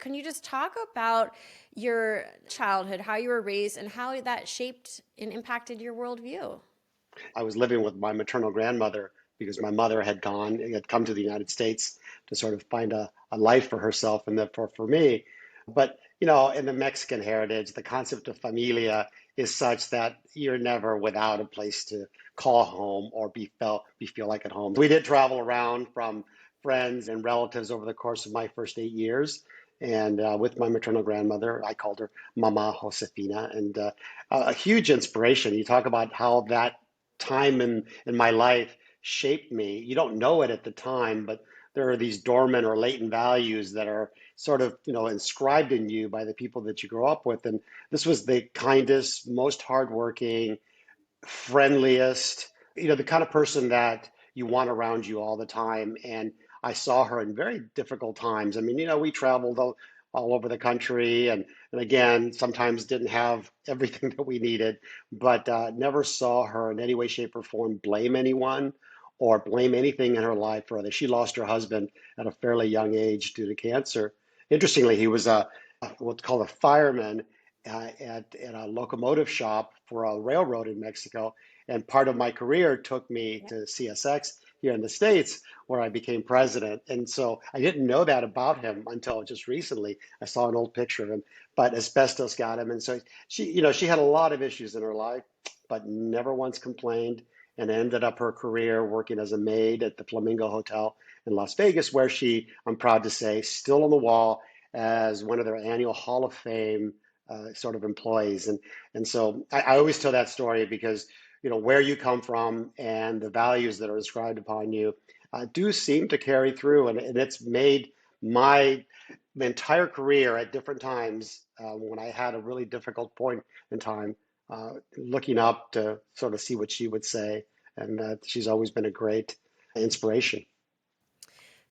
Can you just talk about your childhood, how you were raised, and how that shaped and impacted your worldview? I was living with my maternal grandmother because my mother had come to the United States to sort of find a life for herself and therefore for me. But, in the Mexican heritage, the concept of familia is such that you're never without a place to call home or feel like at home. We did travel around from friends and relatives over the course of my first 8 years. And with my maternal grandmother, I called her Mama Josefina, and a huge inspiration. You talk about how that time in my life shaped me. You don't know it at the time, but there are these dormant or latent values that are sort of, inscribed in you by the people that you grow up with. And this was the kindest, most hardworking, friendliest, the kind of person that you want around you all the time. And I saw her in very difficult times. I mean, we traveled all over the country and again, sometimes didn't have everything that we needed, but never saw her in any way, shape, or form blame anyone or blame anything in her life or other. She lost her husband at a fairly young age due to cancer. Interestingly, he was what's called a fireman at a locomotive shop for a railroad in Mexico. And part of my career took me to CSX here in the States, where I became president. And so I didn't know that about him until just recently. I saw an old picture of him, but asbestos got him. And so she had a lot of issues in her life, but never once complained and ended up her career working as a maid at the Flamingo Hotel in Las Vegas, where she, I'm proud to say, still on the wall as one of their annual Hall of Fame sort of employees. And so I always tell that story because where you come from and the values that are inscribed upon you do seem to carry through, and it's made my entire career at different times when I had a really difficult point in time, looking up to sort of see what she would say, and she's always been a great inspiration.